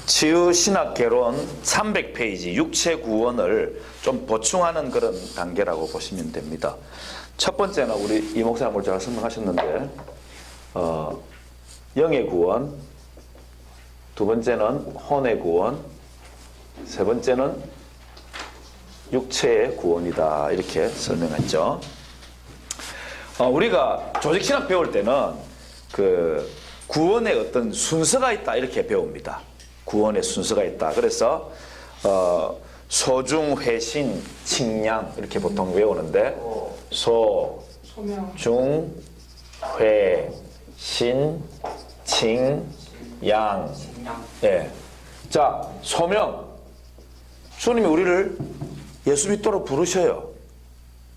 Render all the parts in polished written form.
치유신학개론 300페이지 육체 구원을 좀 보충하는 그런 단계라고 보시면 됩니다. 첫 번째는 우리 이 목사님 오늘 잘 설명하셨는데 영의 구원, 두 번째는 혼의 구원, 세 번째는 육체의 구원이다 이렇게 설명했죠. 우리가 조직신학 배울 때는 그 구원의 어떤 순서가 있다 이렇게 배웁니다. 구원의 순서가 있다. 그래서 소중, 회신, 칭양 이렇게 보통 외우는데 소, 중, 회, 신, 칭, 양. 예. 자, 소명. 주님이 우리를 예수 믿도록 부르셔요.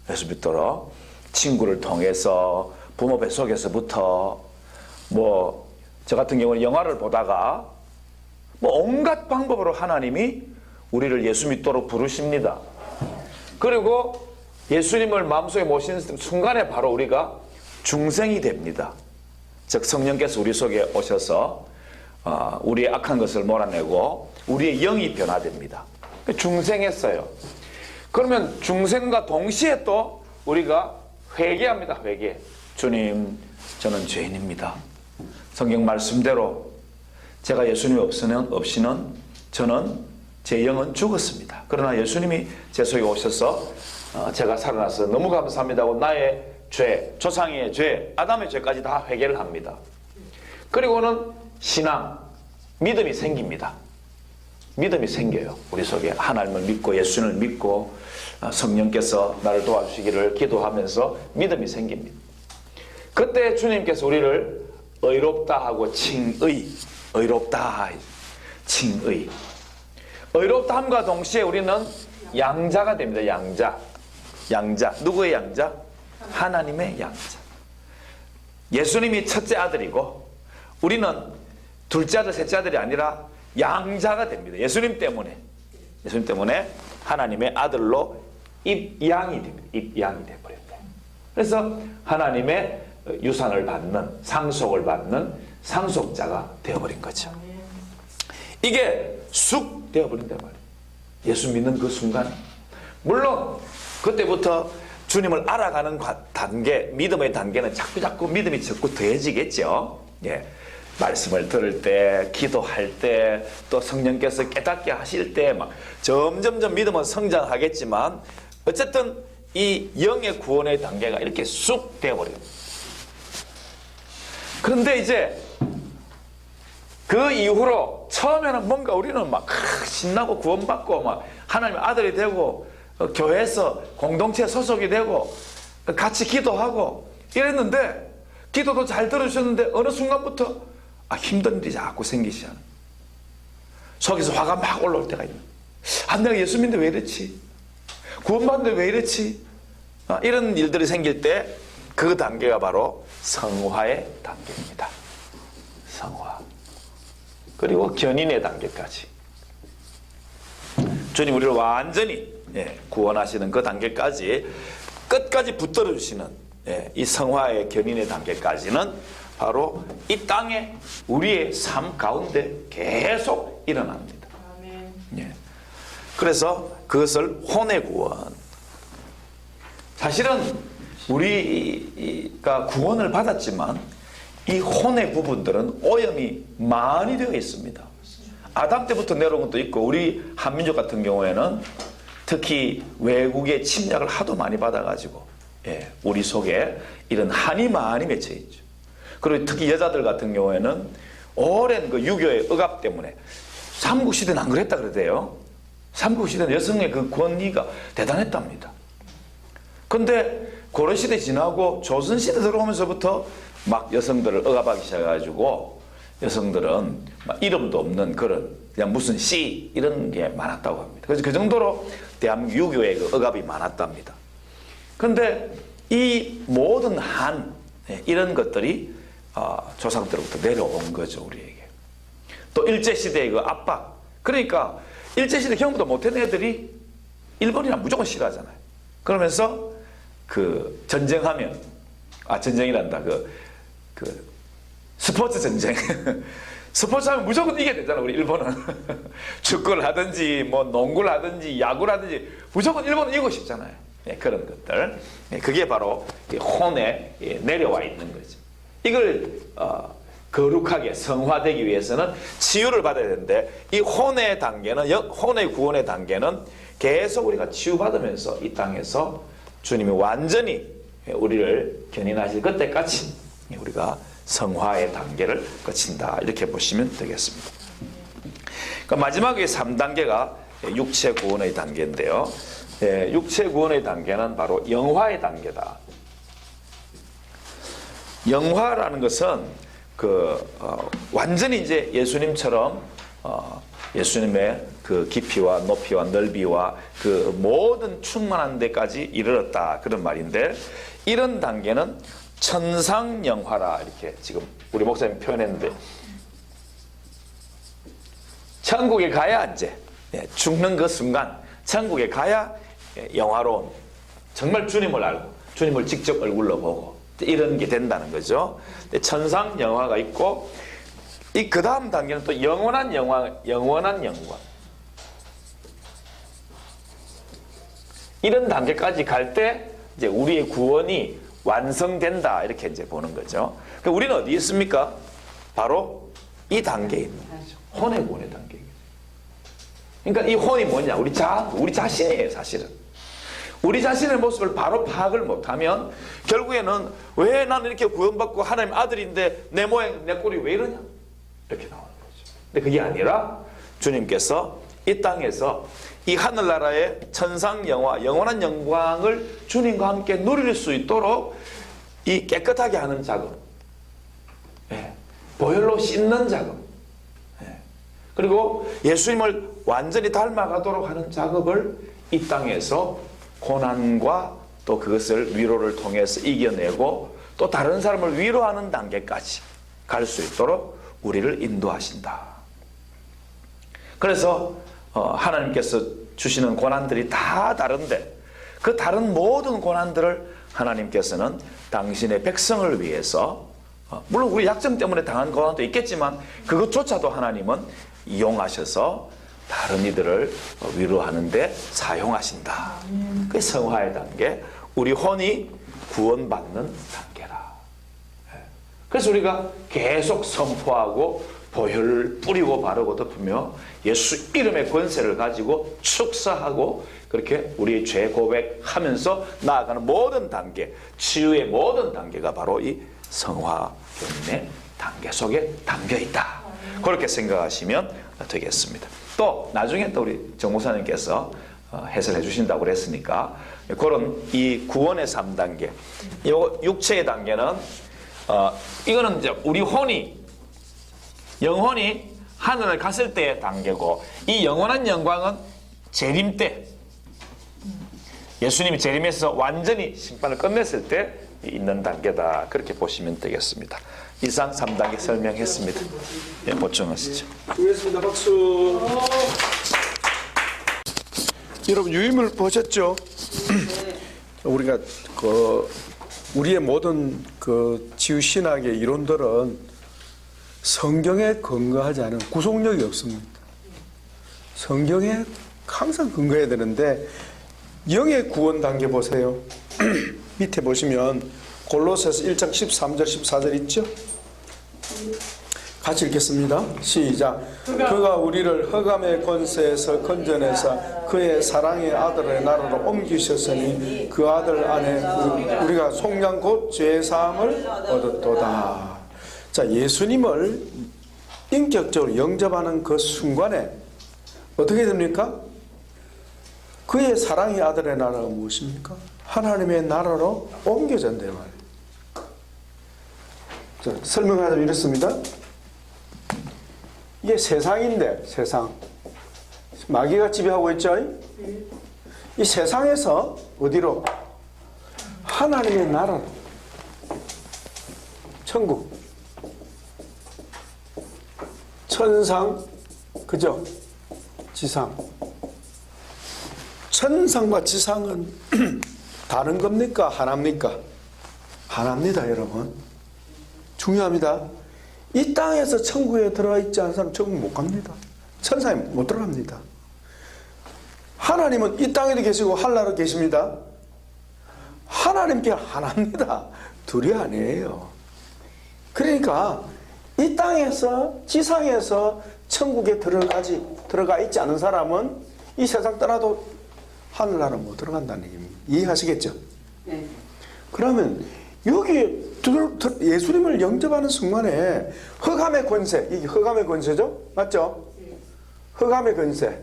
예수 믿도록. 친구를 통해서, 부모 뱃속에서부터, 저 같은 경우는 영화를 보다가 온갖 방법으로 하나님이 우리를 예수 믿도록 부르십니다. 그리고 예수님을 마음속에 모신 순간에 바로 우리가 중생이 됩니다. 즉 성령께서 우리 속에 오셔서 우리의 악한 것을 몰아내고 우리의 영이 변화됩니다. 중생했어요. 그러면 중생과 동시에 또 우리가 회개합니다. 회개. 주님, 저는 죄인입니다. 성경 말씀대로 제가 예수님이 없이는 저는 제 영은 죽었습니다. 그러나 예수님이 제 속에 오셔서 제가 살아나서 너무 감사합니다 하고 나의 죄, 조상의 죄, 아담의 죄까지 다 회개를 합니다. 그리고는 신앙, 믿음이 생깁니다. 믿음이 생겨요. 우리 속에 하나님을 믿고 예수님을 믿고 성령께서 나를 도와주시기를 기도하면서 믿음이 생깁니다. 그때 주님께서 우리를 의롭다 하고 칭의, 의롭다, 칭의. 의롭다 함과 동시에 우리는 양자가 됩니다. 양자. 누구의 양자? 하나님의 양자. 예수님이 첫째 아들이고 우리는 둘째 아들, 셋째 아들이 아니라 양자가 됩니다. 예수님 때문에 하나님의 아들로 입양이 됩니다. 입양이 되어버립니다. 그래서 하나님의 유산을 받는, 상속을 받는 상속자가 되어버린 거죠. 이게 쑥 되어버린단 말이에요. 예수 믿는 그 순간. 물론 그때부터 주님을 알아가는 단계, 믿음의 단계는 자꾸 믿음이 자꾸 더해지겠죠. 예. 말씀을 들을 때, 기도할 때, 또 성령께서 깨닫게 하실 때 막 점점점 믿음은 성장하겠지만 어쨌든 이 영의 구원의 단계가 이렇게 쑥 되어버려요. 그런데 이제 그 이후로 처음에는 뭔가 우리는 막 신나고 구원받고 막 하나님의 아들이 되고 교회에서 공동체 소속이 되고 같이 기도하고 이랬는데 기도도 잘 들으셨는데 어느 순간부터 힘든 일이 자꾸 생기시잖아요. 속에서 화가 막 올라올 때가 있는. 내가 예수 믿는데 왜 이랬지? 구원받는데 왜 이랬지? 이런 일들이 생길 때 그 단계가 바로 성화의 단계입니다. 성화. 그리고 견인의 단계까지. 주님 우리를 완전히 구원하시는 그 단계까지 끝까지 붙들어 주시는 이 성화의 견인의 단계까지는 바로 이 땅에 우리의 삶 가운데 계속 일어납니다. 아멘. 그래서 그것을 혼의 구원. 사실은 우리가 구원을 받았지만 이 혼의 부분들은 오염이 많이 되어 있습니다. 아담 때부터 내려온 것도 있고 우리 한민족 같은 경우에는 특히 외국의 침략을 하도 많이 받아가지고 우리 속에 이런 한이 많이 맺혀 있죠. 그리고 특히 여자들 같은 경우에는 오랜 그 유교의 억압 때문에 삼국시대는 안 그랬다 그러대요. 삼국시대는 여성의 그 권위가 대단했답니다. 근데 고려시대 지나고 조선시대 들어오면서부터 막 여성들을 억압하기 시작해가지고 여성들은 막 이름도 없는 그런 그냥 무슨 씨 이런 게 많았다고 합니다. 그래서 그 정도로 대한민국 유교의 그 억압이 많았답니다. 근데 이 모든 한 이런 것들이 조상 때로부터 내려온 거죠. 우리에게. 또 일제시대의 그 압박. 그러니까 일제시대 경험도 못한 애들이 일본이랑 무조건 싫어하잖아요. 그러면서 그 전쟁하면 전쟁이란다. 스포츠 전쟁. 스포츠 하면 무조건 이겨야 되잖아, 우리 일본은. 축구를 하든지, 뭐, 농구를 하든지, 야구를 하든지, 무조건 일본은 이기고 싶잖아요. 예, 그런 것들. 예, 그게 바로 혼에 내려와 있는 거죠. 이걸, 거룩하게 성화되기 위해서는 치유를 받아야 되는데, 이 혼의 단계는, 혼의 구원의 단계는 계속 우리가 치유받으면서 이 땅에서 주님이 완전히 우리를 견인하실 그때까지 우리가 성화의 단계를 거친다, 이렇게 보시면 되겠습니다. 그러니까 마지막에 3단계가 육체 구원의 단계인데요. 육체 구원의 단계는 바로 영화의 단계다. 영화라는 것은 완전히 이제 예수님처럼 예수님의 그 깊이와 높이와 넓이와 그 모든 충만한 데까지 이르렀다, 그런 말인데, 이런 단계는 천상영화라, 이렇게 지금 우리 목사님 표현했는데, 천국에 가야 이제 죽는 그 순간 천국에 가야 영화로운, 정말 주님을 알고 주님을 직접 얼굴로 보고 이런 게 된다는 거죠. 천상영화가 있고, 그 다음 단계는 또 영원한 영광. 이런 단계까지 갈 때 이제 우리의 구원이 완성된다, 이렇게 이제 보는 거죠. 그러니까 우리는 어디 있습니까? 바로 이 단계에 있는 거죠. 혼의 구원의 단계. 그러니까 이 혼이 뭐냐? 우리 자신이에요, 사실은. 우리 자신의 모습을 바로 파악을 못하면 결국에는 왜 나는 이렇게 구원받고 하나님 아들인데 내 모양, 내 꼴이 왜 이러냐? 이렇게 나오는 거죠. 근데 그게 아니라 주님께서 이 땅에서 이 하늘나라의 천상영화, 영원한 영광을 주님과 함께 누릴 수 있도록 이 깨끗하게 하는 작업, 보혈로 씻는 작업, 그리고 예수님을 완전히 닮아가도록 하는 작업을 이 땅에서 고난과 또 그것을 위로를 통해서 이겨내고 또 다른 사람을 위로하는 단계까지 갈 수 있도록 우리를 인도하신다. 그래서 하나님께서 주시는 고난들이 다 다른데, 그 다른 모든 고난들을 하나님께서는 당신의 백성을 위해서, 물론 우리 약점 때문에 당한 고난도 있겠지만 그것조차도 하나님은 이용하셔서 다른 이들을 위로하는 데 사용하신다. 그게 성화의 단계, 우리 혼이 구원받는 단계라. 그래서 우리가 계속 선포하고 보혈을 뿌리고 바르고 덮으며 예수 이름의 권세를 가지고 축사하고 그렇게 우리의 죄 고백하면서 나아가는 모든 단계, 치유의 모든 단계가 바로 이 성화 견인의 단계 속에 담겨 있다. 그렇게 생각하시면 되겠습니다. 또 나중에 또 우리 정 목사님께서 해설해 주신다고 그랬으니까 그런 이 구원의 3단계, 요 육체의 단계는 이거는 이제 우리 혼이, 영혼이 하늘을 갔을 때의 단계고, 이 영원한 영광은 재림 때, 예수님이 재림해서 완전히 심판을 끝냈을 때 있는 단계다. 그렇게 보시면 되겠습니다. 이상 3단계 설명했습니다. 예, 보충하시죠. 수고했습니다. 박수. 여러분 유인물 보셨죠? 우리가 우리의 모든 치유 신학의 이론들은 성경에 근거하지 않은 구속력이 없습니다. 성경에 항상 근거해야 되는데, 영의 구원 단계 보세요. 밑에 보시면 골로새서 1장 13절 14절 있죠? 같이 읽겠습니다. 시작. 그가 우리를 흑암의 권세에서 건져내사 그의 사랑의 아들의 나라로 옮기셨으니 그 아들 안에 우리가 속량 곧 죄사함을 얻었도다. 자, 예수님을 인격적으로 영접하는 그 순간에 어떻게 됩니까? 그의 사랑의 아들의 나라가 무엇입니까? 하나님의 나라로 옮겨진대요. 자, 설명하자면 이렇습니다. 이게 세상인데, 세상. 마귀가 지배하고 있죠? 이 세상에서 어디로? 하나님의 나라로. 천국. 천상, 그죠? 지상. 천상과 지상은 다른 겁니까? 하나입니까? 하나입니다, 여러분. 중요합니다. 이 땅에서 천국에 들어가 있지 않은 사람 천국 못 갑니다. 천사에 못 들어갑니다. 하나님은 이 땅에도 계시고 하늘나라에 계십니다. 하나님께 하나입니다. 둘이 아니에요. 그러니까 이 땅에서 지상에서 천국에 들어가 있지 않은 사람은 이 세상 떠나도 하늘나라 못 들어간다는 얘기입니다. 이해하시겠죠? 네. 그러면 여기 예수님을 영접하는 순간에 흑암의 권세, 이게 흑암의 권세죠? 맞죠? 흑암의 권세.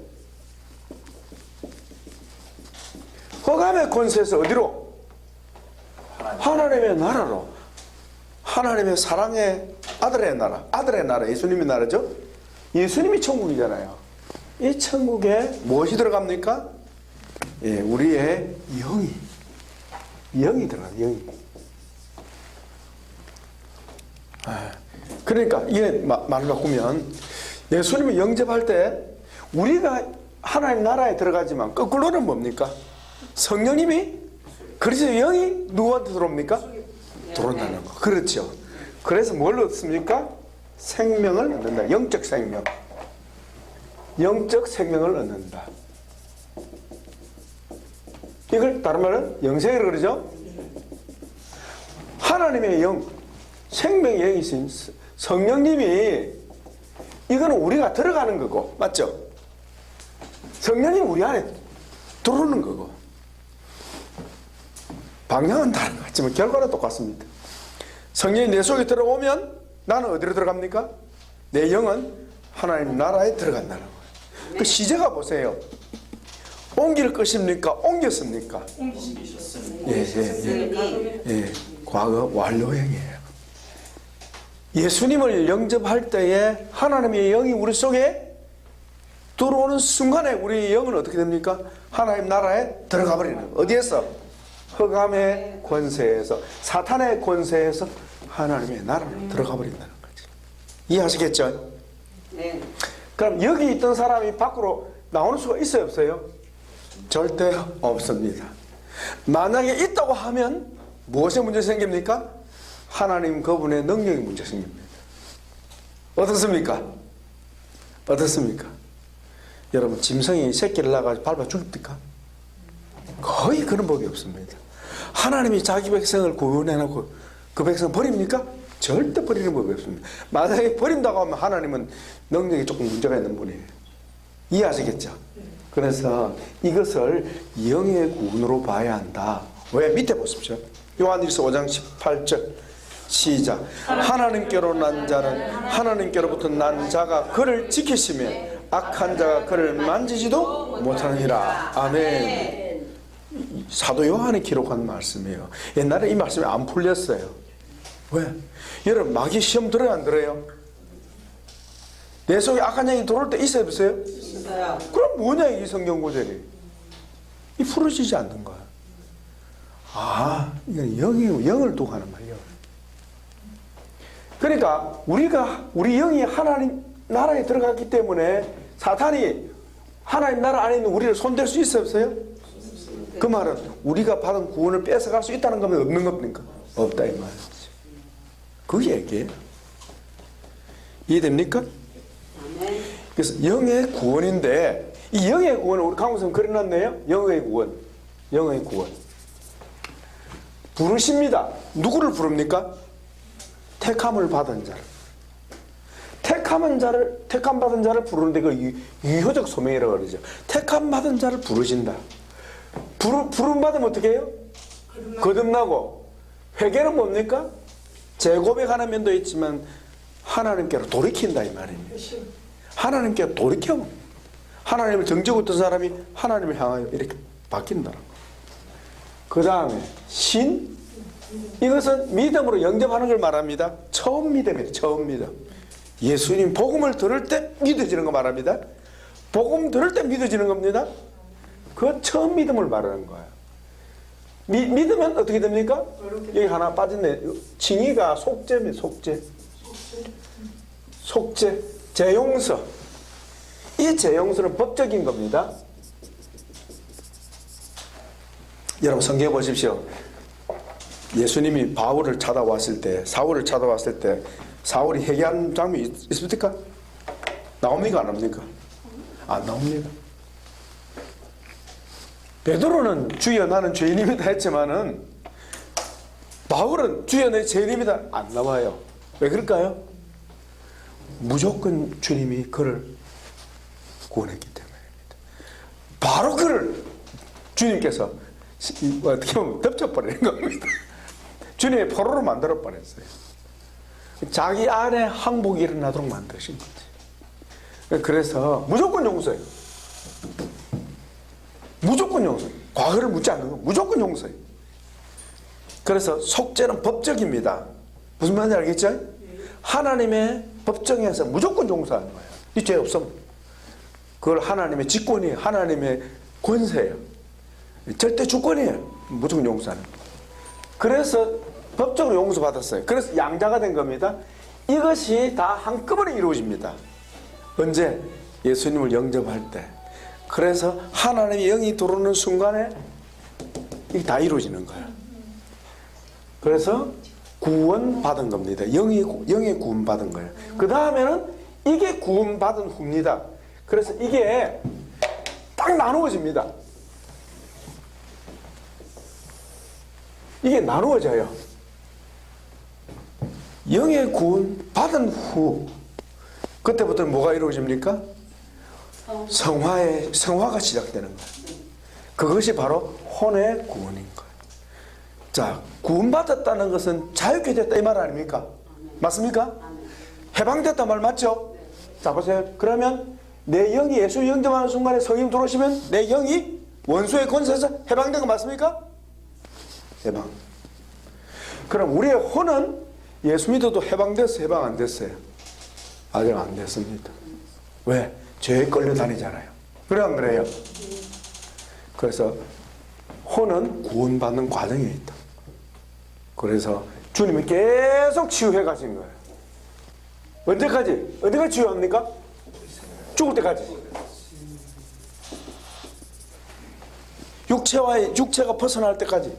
흑암의 권세에서 어디로? 하나님의 나라로. 하나님의 사랑의 아들의 나라, 예수님의 나라죠? 예수님이 천국이잖아요. 이 천국에 무엇이 들어갑니까? 예, 우리의 영이 들어가요, 영이. 그러니까 이게 말을 바꾸면 예수님을 영접할 때 우리가 하나님 나라에 들어가지만 거꾸로는 뭡니까? 성령님이 그리스도 영이 누구한테 들어옵니까? 들어온다는 거. 그렇죠. 그래서 뭘 얻습니까? 생명을 얻는다. 영적 생명. 영적 생명을 얻는다. 이걸 다른 말은 영생이라고 그러죠? 하나님의 영, 생명의 영이신 성령님이 이거는 우리가 들어가는 거고, 맞죠? 성령님이 우리 안에 들어오는 거고. 방향은 다른 것 같지만 결과는 똑같습니다. 성령이 내 속에 들어오면 나는 어디로 들어갑니까? 내 영은 하나님 나라에 들어간다는 거예요. 그 시제가 보세요. 옮길 것입니까? 옮겼습니까? 옮기셨습니다. 예. 과거 완료형이에요. 예수님을 영접할 때에 하나님의 영이 우리 속에 들어오는 순간에 우리의 영은 어떻게 됩니까? 하나님 나라에 들어가 버리는 거예요. 어디에서? 흑암의 권세에서, 사탄의 권세에서 하나님의 나라로 들어가 버린다는 거지. 이해하시겠죠? 네. 그럼 여기 있던 사람이 밖으로 나오는 수가 있어요, 없어요? 절대 없습니다. 만약에 있다고 하면 무엇에 문제 생깁니까? 하나님 그분의 능력이 문제 생깁니다. 어떻습니까? 어떻습니까? 여러분, 짐승이 새끼를 낳아가지고 밟아 죽입니까? 거의 그런 법이 없습니다. 하나님이 자기 백성을 구원해놓고 그 백성 버립니까? 절대 버리는 법이 없습니다. 만약에 버린다고 하면 하나님은 능력이 조금 문제가 있는 분이에요. 이해하시겠죠? 그래서 이것을 영의 구원으로 봐야 한다. 왜? 밑에 보십시오. 요한일서 5장 18절 시작. 하나님께로 난 자는 하나님께로부터 난 자가 그를 지키시며 악한 자가 그를 만지지도 못하느니라. 아멘. 사도 요한이 기록한 말씀이에요. 옛날에 이 말씀이 안 풀렸어요. 왜? 여러분, 마귀 시험 들어요, 안 들어요? 내 속에 악한 영이 들어올 때 있어요, 없어요? 있어요. 그럼 뭐냐, 이 성경 구절이? 이 풀어지지 않는 거야. 아, 이건 영을 두고 하는 말이에요. 그러니까 우리 영이 하나님 나라에 들어갔기 때문에 사탄이 하나님 나라 안에 있는 우리를 손댈 수 있어요, 없어요? 그 말은 우리가 받은 구원을 뺏어갈 수 있다는 거면 없는 겁니까? 없다 이 말이지. 그 얘기예요. 이해됩니까? 그래서 영의 구원인데 이 영의 구원을 우리 강무선 그려놨네요. 영의 구원. 영의 구원. 부르십니다. 누구를 부릅니까? 택함을 받은 자를. 택함 받은 자를 부르는데 그 유효적 소명이라고 그러죠. 택함 받은 자를 부르신다. 부름 받으면 어떻게 해요? 거듭나고. 회개는 뭡니까? 재고백하는 면도 있지만 하나님께로 돌이킨다 이 말입니다. 하나님께로 돌이켜. 하나님을 정죄고 있던 사람이 하나님을 향하여 이렇게 바뀐다는 거. 그 다음에 신. 이것은 믿음으로 영접하는 걸 말합니다. 처음 믿음이에요. 처음 믿음. 예수님 복음을 들을 때 믿어지는 거 말합니다. 복음 들을 때 믿어지는 겁니다. 그 처음 믿음을 말하는 거예요. 믿으면 어떻게 됩니까? 여기 하나 빠졌네. 칭의가 속죄입니다. 속죄. 재용서. 이 재용서는 법적인 겁니다. 여러분 성경 보십시오. 예수님이 바울을 찾아왔을 때, 사울을 찾아왔을 때 사울이 회개하는 장면이 있습니까? 나옵니까? 안 나옵니까? 안 나옵니다. 베드로는 주여 나는 죄인입니다 했지만은 바울은 주여 내 죄인입니다 안 나와요. 왜 그럴까요? 무조건 주님이 그를 구원했기 때문입니다. 바로 그를 주님께서 어떻게 보면 덮쳐버리는 겁니다. 주님의 포로로 만들어버렸어요. 자기 안에 항복이 일어나도록 만드신 거지. 그래서 무조건 용서해요. 무조건 용서해요. 과거를 묻지 않는 거 무조건 용서해요. 그래서 속죄는 법적입니다. 무슨 말인지 알겠죠? 하나님의 법정에서 무조건 용서하는 거예요. 이 죄 없으면. 그걸 하나님의 직권이에요. 하나님의 권세예요. 절대 주권이에요. 무조건 용서하는 거예요. 그래서 법적으로 용서받았어요. 그래서 양자가 된 겁니다. 이것이 다 한꺼번에 이루어집니다. 언제? 예수님을 영접할 때. 그래서 하나님의 영이 들어오는 순간에 이게 다 이루어지는 거예요. 그래서 구원받은 겁니다. 영의 구원받은 거예요. 그 다음에는 이게 구원받은 후입니다. 그래서 이게 딱 나누어집니다. 이게 나누어져요. 영의 구원 받은 후 그때부터 뭐가 이루어집니까? 성화가 시작되는 거예요. 그것이 바로 혼의 구원인 거예요. 자, 구원받았다는 것은 자유케 됐다 이 말 아닙니까? 맞습니까? 해방됐다 말 맞죠? 자 보세요. 그러면 내 영이 예수 영접하는 순간에 성령 들어오시면 내 영이 원수의 권세에서 해방된 거 맞습니까? 해방. 그럼 우리의 혼은 예수 믿어도 해방됐어요? 해방 안 됐어요? 아직 안 됐습니다. 왜? 죄에 끌려다니잖아요. 그래 안 그래요? 그래서 혼은 구원받는 과정에 있다. 그래서 주님이 계속 치유해 가신 거예요. 언제까지? 어디가 치유합니까? 죽을 때까지. 육체가 벗어날 때까지.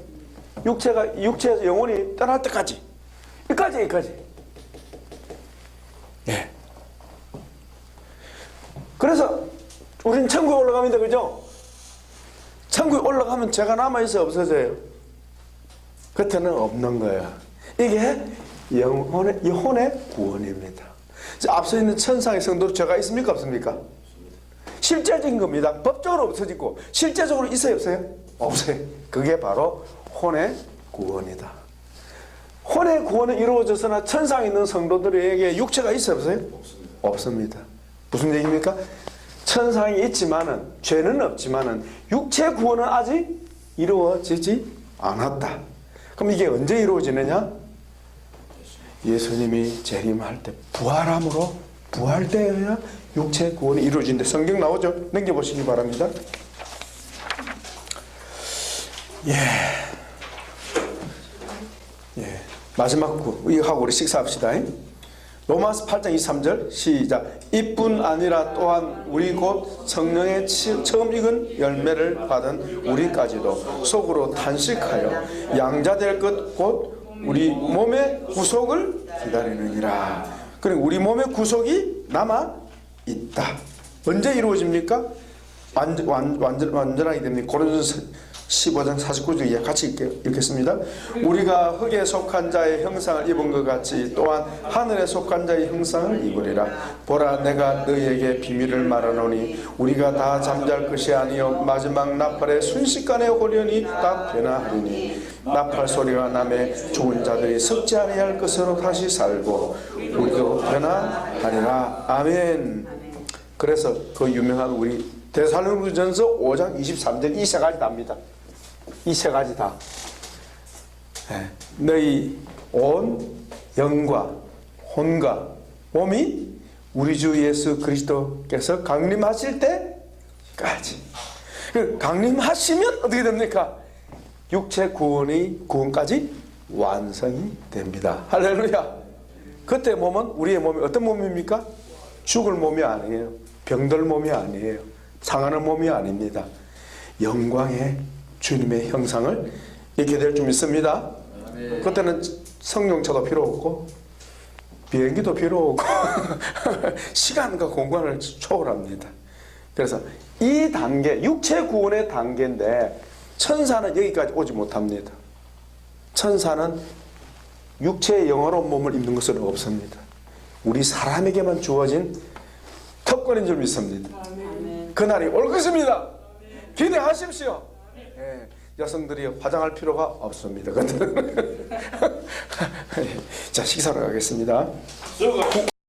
육체에서 영혼이 떠날 때까지. 여기까지. 예. 그래서 우리는 천국에 올라갑니다. 그죠? 천국에 올라가면 죄가 남아있어요? 없어져요? 겉에는 없는 거야. 이게 혼의 구원입니다. 앞서 있는 천상의 성도로 죄가 있습니까? 없습니까? 실제적인 겁니다. 법적으로 없어지고 실제적으로 있어요? 없어요? 없어요. 그게 바로 혼의 구원이다. 혼의 구원은 이루어져서나 천상에 있는 성도들에게 육체가 있어요? 없어요? 없습니다. 무슨 얘기입니까? 천상에 있지만은 죄는 없지만은 육체 구원은 아직 이루어지지 않았다. 그럼 이게 언제 이루어지느냐? 예수님이 재림할 때 부활함으로 부활되어야 육체 구원이 이루어진다. 성경 나오죠? 넘겨보시기 바랍니다. 마지막 구 이거 하고 우리 식사합시다. 로마서 8장 23절 시작. 이뿐 아니라 또한 우리 곧 성령의 처음 익은 열매를 받은 우리까지도 속으로 탄식하여 양자될 것 곧 우리 몸의 구속을 기다리느니라. 그리고 우리 몸의 구속이 남아 있다. 언제 이루어집니까? 완전하게 됩니다. 고린도서 15장 49절 같이 읽겠습니다. 우리가 흙에 속한 자의 형상을 입은 것 같이 또한 하늘에 속한 자의 형상을 입으리라. 보라 내가 너희에게 비밀을 말하노니 우리가 다 잠잘 것이 아니요 마지막 나팔에 순식간에 호련히 다 변화하리니 나팔 소리가 나매 죽은 자들이 썩지 아니할 것으로 다시 살고 우리도 변화하리라. 아멘. 그래서 그 유명한 우리 데살로니가전서 5장 23절 이 세 가지 답니다. 이 세 가지 다. 너희 온 영과 혼과 몸이 우리 주 예수 그리스도께서 강림하실 때까지. 강림하시면 어떻게 됩니까? 육체 구원까지 완성이 됩니다. 할렐루야. 그때 몸은 우리의 몸이 어떤 몸입니까? 죽을 몸이 아니에요. 병들 몸이 아니에요. 상하는 몸이 아닙니다. 영광의 주님의 형상을 입게 될 줄 믿습니다. 그때는 성령차도 필요 없고 비행기도 필요 없고 시간과 공간을 초월합니다. 그래서 이 단계, 육체 구원의 단계인데 천사는 여기까지 오지 못합니다. 천사는 육체의 영화로운 몸을 입는 것은 없습니다. 우리 사람에게만 주어진 특권인 줄 믿습니다. 그날이 올 것입니다. 기대하십시오. 예, 여성들이 화장할 필요가 없습니다. 자, 식사로 가겠습니다.